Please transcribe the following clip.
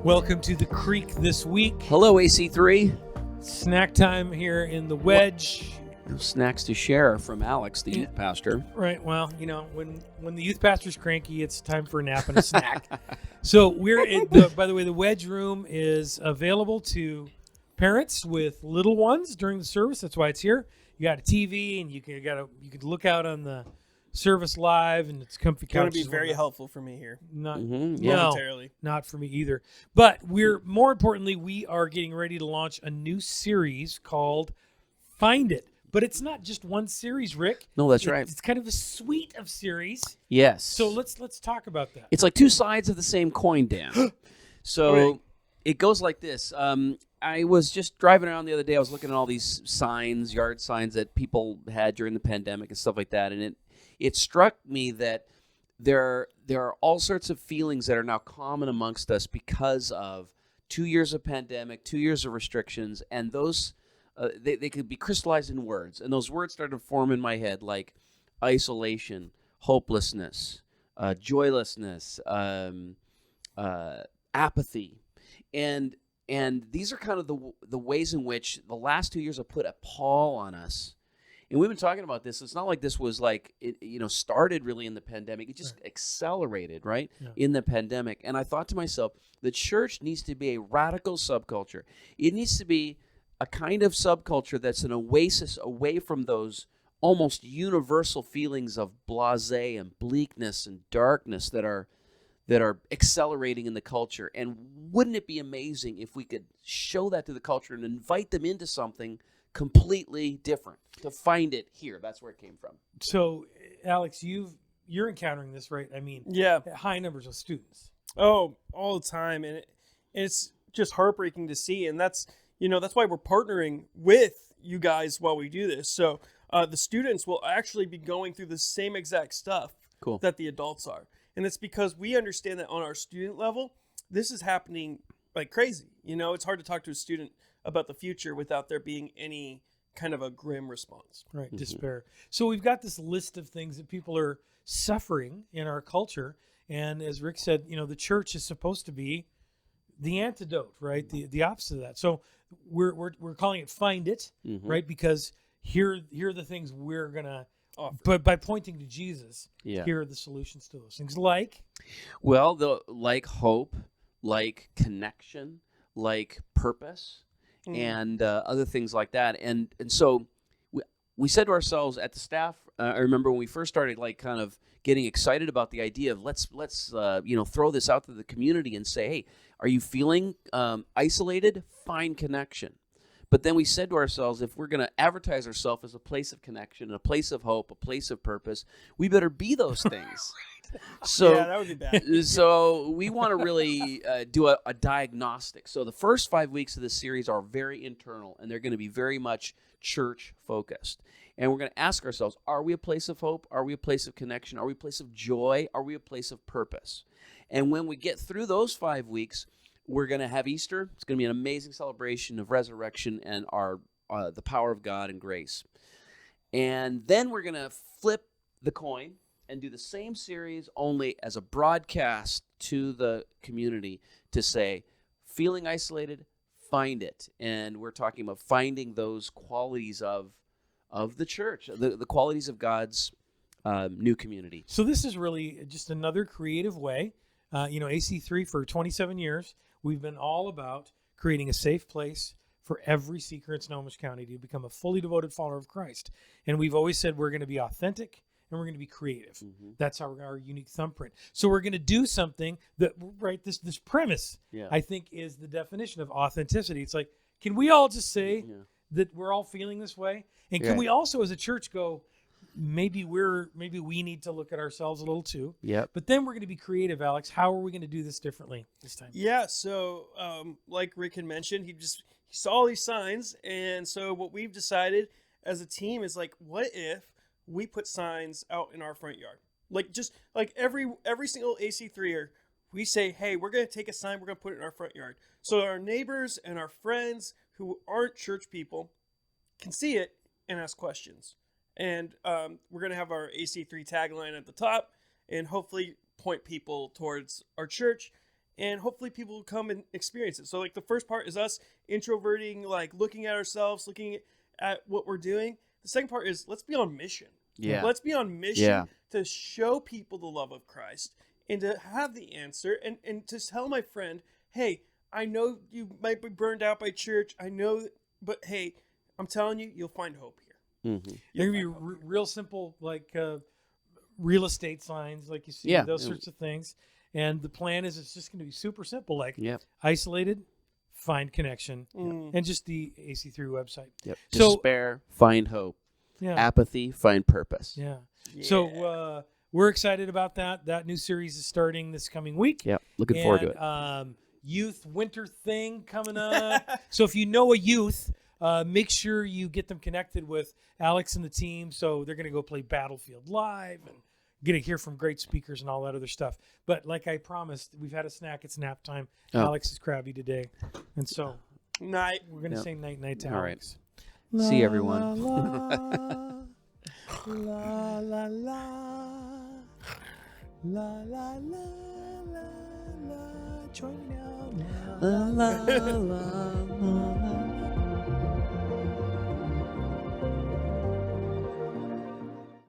Welcome to the Creek this week. Hello, AC3. Snack time here in the Wedge. No snacks to share from Alex, the youth pastor. Right. Well, you know, when the youth pastor's cranky, it's time for a nap and a snack. So by the way, the Wedge room is available to parents with little ones during the service. That's why it's here. You got a TV, and you can look out on the service live, and it's comfy couches. It's going to be very helpful for me here. Momentarily. Not for me either. But more importantly, we are getting ready to launch a new series called Find It. But it's not just one series, Rick. No, that's right. It's kind of a suite of series. Yes. So let's talk about that. It's like two sides of the same coin, Dan. So it goes like this. I was just driving around the other day. I was looking at all these signs, yard signs that people had during the pandemic and stuff like that. And it struck me that there are all sorts of feelings that are now common amongst us because of 2 years of pandemic, 2 years of restrictions, and those they could be crystallized in words. And those words started to form in my head, like isolation, hopelessness, joylessness, apathy, and these are kind of the ways in which the last 2 years have put a pall on us. And we've been talking about this. It's not like this was like it started really in the pandemic. It just accelerated, right, in the pandemic. And I thought to myself, the church needs to be a radical subculture. It needs to be a kind of subculture that's an oasis away from those almost universal feelings of blasé and bleakness and darkness that are accelerating in the culture. And wouldn't it be amazing if we could show that to the culture and invite them into something completely different, to find it here? That's where it came from. So, Alex, you're encountering this, right? I mean, high numbers of students. Oh, all the time, and it's just heartbreaking to see, and that's why we're partnering with you guys while we do this. So the students will actually be going through the same exact stuff that the adults are, and it's because we understand that on our student level, this is happening like crazy. It's hard to talk to a student about the future without there being any kind of a grim response. Right, despair. So we've got this list of things that people are suffering in our culture, and as Rick said, the church is supposed to be the antidote, right? The opposite of that. So we're calling it Find It, right? Because here are the things we're gonna offer. But by pointing to Jesus, here are the solutions to those things. Like hope, like connection, like purpose, and other things like that. And so we said to ourselves at the staff, I remember when we first started kind of getting excited about the idea of let's throw this out to the community and say, hey, are you feeling isolated? Find connection. But then we said to ourselves, if we're going to advertise ourselves as a place of connection, a place of hope, a place of purpose, we better be those things. So that would be bad. So we want to really do a diagnostic. So the first 5 weeks of this series are very internal, and they're going to be very much church-focused. And we're going to ask ourselves, are we a place of hope? Are we a place of connection? Are we a place of joy? Are we a place of purpose? And when we get through those 5 weeks, we're going to have Easter. It's going to be an amazing celebration of resurrection and the power of God and grace. And then we're going to flip the coin and do the same series only as a broadcast to the community to say, feeling isolated, find it. And we're talking about finding those qualities of the church, the qualities of God's new community. So this is really just another creative way. AC3 for 27 years, we've been all about creating a safe place for every seeker in Snohomish County to become a fully devoted follower of Christ. And we've always said we're going to be authentic and we're going to be creative. That's our unique thumbprint. So we're going to do something that, right, this premise, I think, is the definition of authenticity. It's like, can we all just say that we're all feeling this way? And can we also, as a church, go, maybe we need to look at ourselves a little too. Yeah. But then we're going to be creative, Alex. How are we going to do this differently this time? Yeah. So, like Rick had mentioned, he saw all these signs, and so what we've decided as a team is like, what if we put signs out in our front yard? Just like every single AC3er, we say, hey, we're going to take a sign, we're going to put it in our front yard, so our neighbors and our friends who aren't church people can see it and ask questions. And we're going to have our AC3 tagline at the top and hopefully point people towards our church and hopefully people will come and experience it. So like the first part is us introverting, like looking at ourselves, looking at what we're doing. The second part is let's be on mission. Yeah. Let's be on mission Yeah. to show people the love of Christ and to have the answer and to tell my friend, hey, I know you might be burned out by church. I know, but hey, I'm telling you, you'll find hope here. Mm-hmm. They're gonna be real simple, like real estate signs, like you see, Yeah. those sorts of things. And the plan is it's just going to be super simple, like Yep. isolated, find connection, Mm. and just the AC3 website. Yep. So- Despair, find hope. Yeah, Apathy, find purpose. yeah. Yeah. So we're excited about that. That new series is starting this coming week. Yep. Looking forward to it. Youth winter thing coming up. So if you know a youth, make sure you get them connected with Alex and the team. So they're going to go play Battlefield Live and get to hear from great speakers and all that other stuff. But like I promised, we've had a snack. It's nap time. Oh. Alex is crabby today. And so Night. we're going to Yep. say night-night to All right. Alex. See you, everyone. La la la la la la la la. Join me now. La, la, la, la.